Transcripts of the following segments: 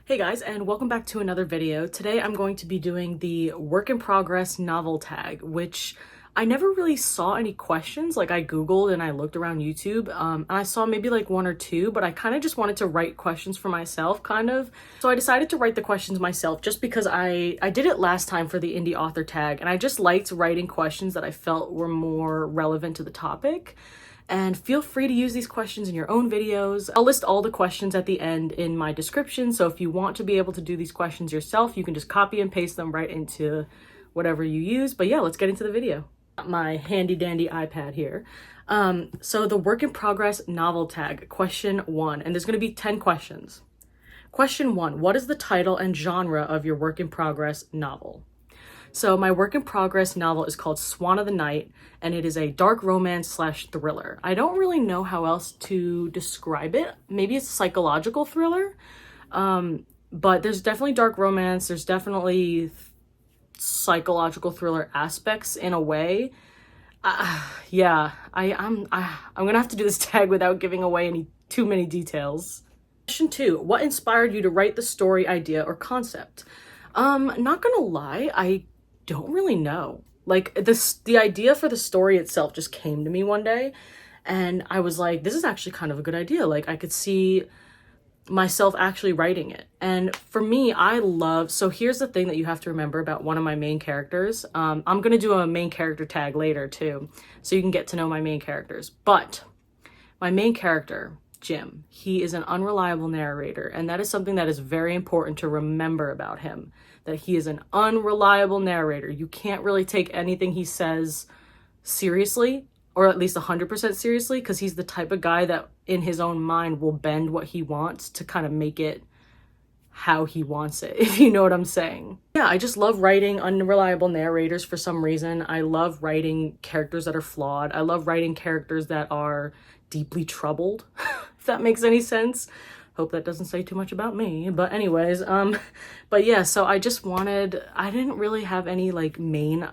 Hey guys, and welcome back to another video. Today I'm going to be doing the work in progress novel tag, which I never really saw any questions. Like I Googled and I looked around YouTube, and I saw maybe like one or two, but I kind of just wanted to write questions for myself, kind of. So I decided to write the questions myself just because I did it last time for the indie author tag, and I just liked writing questions that I felt were more relevant to the topic. And feel free to use these questions in your own videos. I'll list all the questions at the end in my description, so if you want to be able to do these questions yourself, you can just copy and paste them right into whatever you use. But yeah, let's get into the video. My handy dandy iPad here. So the work in progress novel tag, question 1, and there's going to be 10 questions. Question 1, what is the title and genre of your work in progress novel? So my work in progress novel is called Swan of the Night, and it is a dark romance / thriller. I don't really know how else to describe it. Maybe it's a psychological thriller, but there's definitely dark romance. There's definitely psychological thriller aspects in a way. Yeah, I'm gonna have to do this tag without giving away too many details. Question 2, what inspired you to write the story idea or concept? Not gonna lie, I don't really know. Like the idea for the story itself just came to me one day, and I was like, this is actually kind of a good idea. Like I could see myself actually writing it. And for me, so here's the thing that you have to remember about one of my main characters. I'm gonna do a main character tag later too, so you can get to know my main characters. But my main character, Jim, he is an unreliable narrator, and that is something that is very important to remember about him, that he is an unreliable narrator. You can't really take anything he says seriously, or at least 100% seriously, because he's the type of guy that in his own mind will bend what he wants to kind of make it how he wants it, if you know what I'm saying. Yeah, I just love writing unreliable narrators for some reason. I love writing characters that are flawed. I love writing characters that are deeply troubled, if that makes any sense. Hope that doesn't say too much about me, but anyways, but yeah, so I didn't really have any like main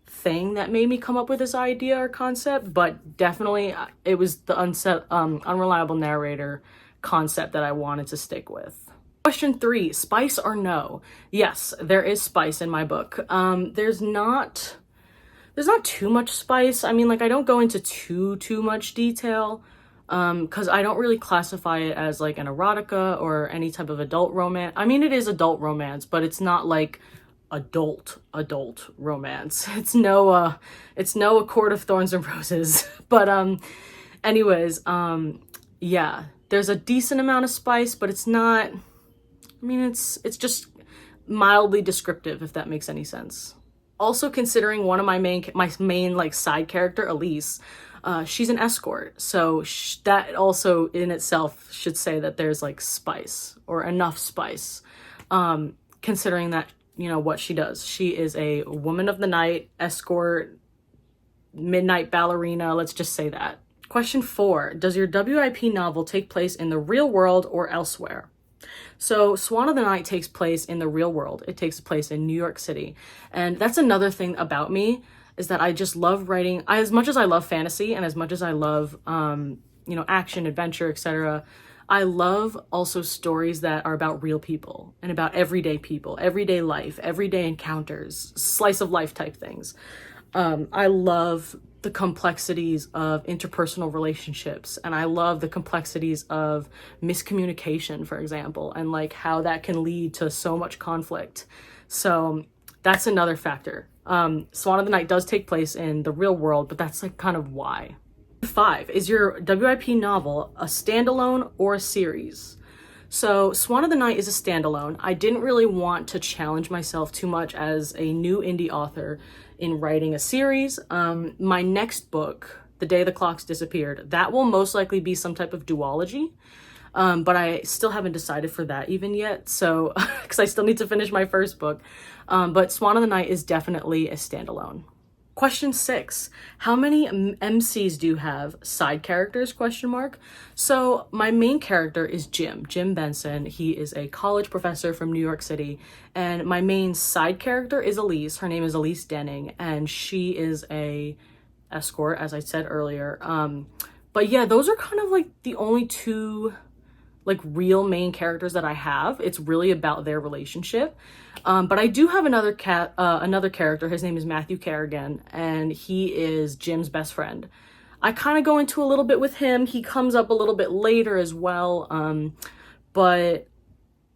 thing that made me come up with this idea or concept, but definitely it was the unreliable narrator concept that I wanted to stick with. Question 3, spice or no? Yes, there is spice in my book. There's not too much spice. I mean, like I don't go into too much detail, because I don't really classify it as like an erotica or any type of adult romance. I mean, it is adult romance, but it's not like adult romance. It's no A Court of Thorns and Roses. But anyways, yeah, there's a decent amount of spice, but it's not, I mean, it's just mildly descriptive, if that makes any sense. Also considering one of my main like side character, Elise, she's an escort, so that also in itself should say that there's like spice or enough spice, considering that, you know, what she does. She is a woman of the night, escort, midnight ballerina, let's just say that. Question 4, does your WIP novel take place in the real world or elsewhere? So Swan of the Night takes place in the real world. It takes place in New York City. And that's another thing about me, is that I just love writing. As much as I love fantasy and as much as I love, you know, action, adventure, etc., I love also stories that are about real people and about everyday people, everyday life, everyday encounters, slice of life type things. I love the complexities of interpersonal relationships, and I love the complexities of miscommunication, for example, and like how that can lead to so much conflict. So that's another factor. Swan of the Night does take place in the real world, but that's like kind of why. 5, is your WIP novel a standalone or a series? So Swan of the Night is a standalone. I didn't really want to challenge myself too much as a new indie author in writing a series. My next book, The Day the Clocks Disappeared, that will most likely be some type of duology. But I still haven't decided for that even yet, so because I still need to finish my first book. But Swan of the Night is definitely a standalone. Question 6, how many MCs do you have? Side characters, question mark. So my main character is Jim Benson. He is a college professor from New York City. And my main side character is Elise. Her name is Elise Denning, and she is a escort, as I said earlier. But yeah, those are kind of like the only two like real main characters that I have. It's really about their relationship. But I do have another character. His name is Matthew Kerrigan, and he is Jim's best friend. I kind of go into a little bit with him. He comes up a little bit later as well. But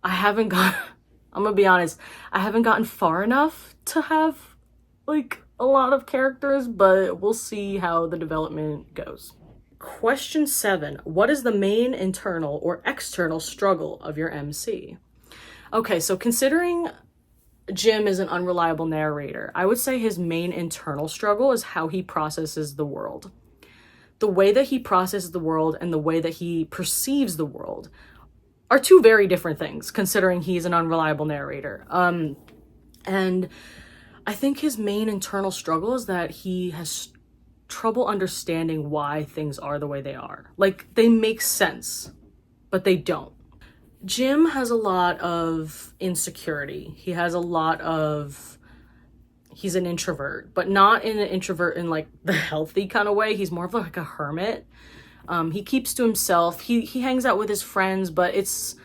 I haven't got, I'm gonna be honest, I haven't gotten far enough to have like a lot of characters, but we'll see how the development goes. Question 7. What is the main internal or external struggle of your MC? Okay, so considering Jim is an unreliable narrator, I would say his main internal struggle is how he processes the world. The way that he processes the world and the way that he perceives the world are two very different things, considering he's an unreliable narrator. And I think his main internal struggle is that he has trouble understanding why things are the way they are. Like, they make sense, but they don't. Jim has a lot of insecurity. He has a lot of, he's an introvert, but not in an introvert in like the healthy kind of way. He's more of like a hermit. He keeps to himself. He hangs out with his friends, but it's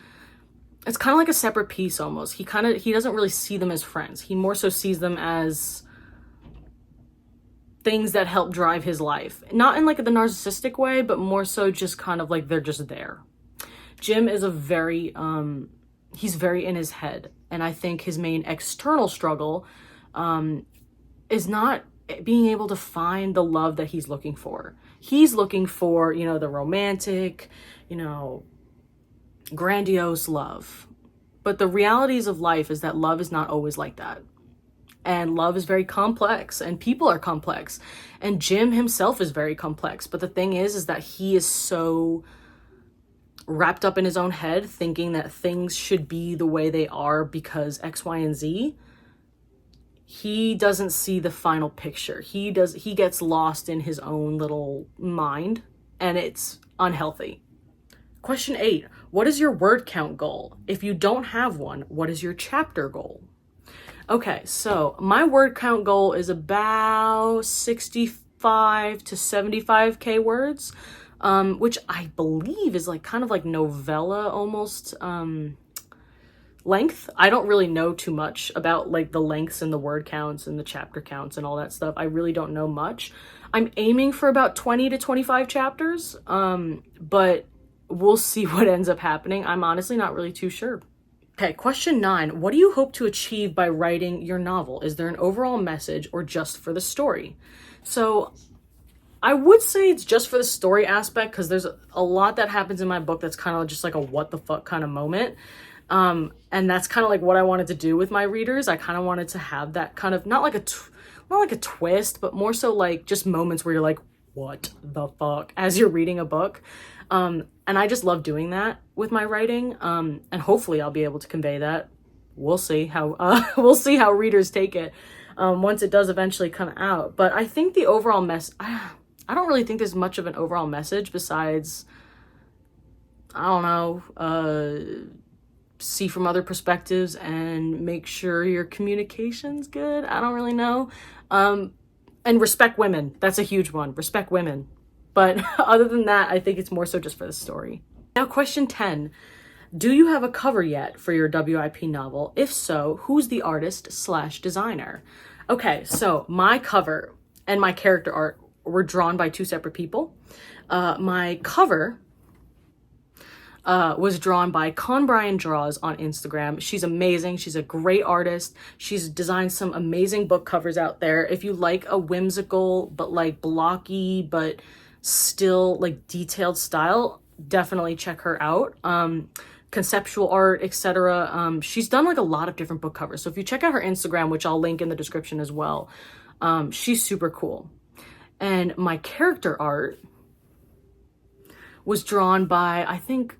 kind of like a separate piece almost. He doesn't really see them as friends. He more so sees them as things that help drive his life. Not in like the narcissistic way, but more so just kind of like they're just there. Jim is he's very in his head. And I think his main external struggle is not being able to find the love that he's looking for. He's looking for, you know, the romantic, you know, grandiose love. But the realities of life is that love is not always like that. And love is very complex, and people are complex. And Jim himself is very complex. But the thing is that he is so wrapped up in his own head, thinking that things should be the way they are because X, Y, and Z. He doesn't see the final picture. He gets lost in his own little mind, and it's unhealthy. Question 8. What is your word count goal? If you don't have one, what is your chapter goal? Okay, so my word count goal is about 65 to 75k words, which I believe is like kind of like novella almost length. I don't really know too much about like the lengths and the word counts and the chapter counts and all that stuff. I really don't know much. I'm aiming for about 20 to 25 chapters, but we'll see what ends up happening. I'm honestly not really too sure. Okay, question 9. What do you hope to achieve by writing your novel? Is there an overall message or just for the story? So I would say it's just for the story aspect, because there's a lot that happens in my book that's kind of just like a what the fuck kind of moment. And that's kind of like what I wanted to do with my readers. I kind of wanted to have that kind of, not like a twist, but more so like just moments where you're like, what the fuck, as you're reading a book. And I just love doing that with my writing. And hopefully I'll be able to convey that. We'll see how, we'll see how readers take it, once it does eventually come out. But I think the overall I don't really think there's much of an overall message besides, I don't know, see from other perspectives and make sure your communication's good. I don't really know. And respect women. That's a huge one. Respect women. But other than that, I think it's more so just for the story. Now, question 10. Do you have a cover yet for your WIP novel? If so, who's the artist/designer? Okay, so my cover and my character art were drawn by two separate people. My cover was drawn by Con Brian Draws on Instagram. She's amazing. She's a great artist. She's designed some amazing book covers out there. If you like a whimsical but like blocky but still like detailed style, definitely check her out. Conceptual art, etc. She's done like a lot of different book covers. So if you check out her Instagram, which I'll link in the description as well, she's super cool. And my character art was drawn by, I think,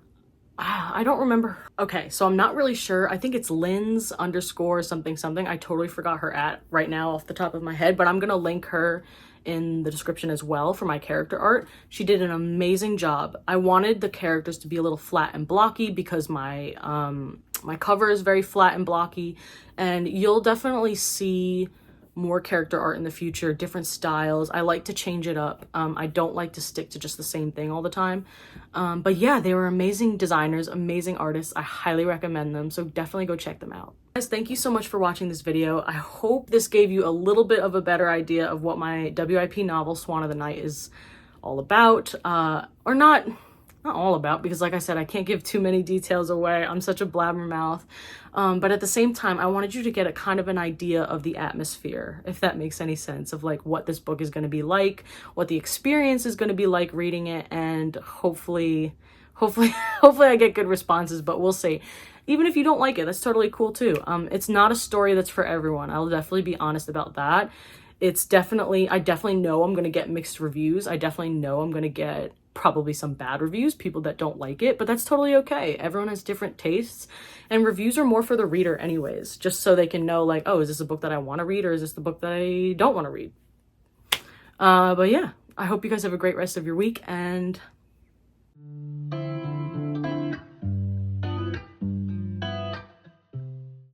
I don't remember. Okay, so I'm not really sure. I think it's Lynn's _ something something. I totally forgot her at right now off the top of my head, but I'm gonna link her in the description as well for my character art. She did an amazing job. I wanted the characters to be a little flat and blocky because my my cover is very flat and blocky, and you'll definitely see more character art in the future, different styles. I like to change it up. I don't like to stick to just the same thing all the time. But yeah, they were amazing designers, amazing artists. I highly recommend them, so definitely go check them out. Guys, thank you so much for watching this video. I hope this gave you a little bit of a better idea of what my WIP novel Swan of the Night is all about, or not all about, because like I said, I can't give too many details away. I'm such a blabbermouth. But at the same time, I wanted you to get a kind of an idea of the atmosphere, if that makes any sense, of like what this book is going to be like, what the experience is going to be like reading it, and hopefully I get good responses, but we'll see. Even if you don't like it, that's totally cool too. It's not a story that's for everyone. I'll definitely be honest about that. I definitely know I'm going to get mixed reviews. I definitely know I'm going to get probably some bad reviews, people that don't like it, but that's totally okay. Everyone has different tastes, and reviews are more for the reader anyways, just so they can know like, oh, is this a book that I want to read, or is this the book that I don't want to read? But yeah, I hope you guys have a great rest of your week, and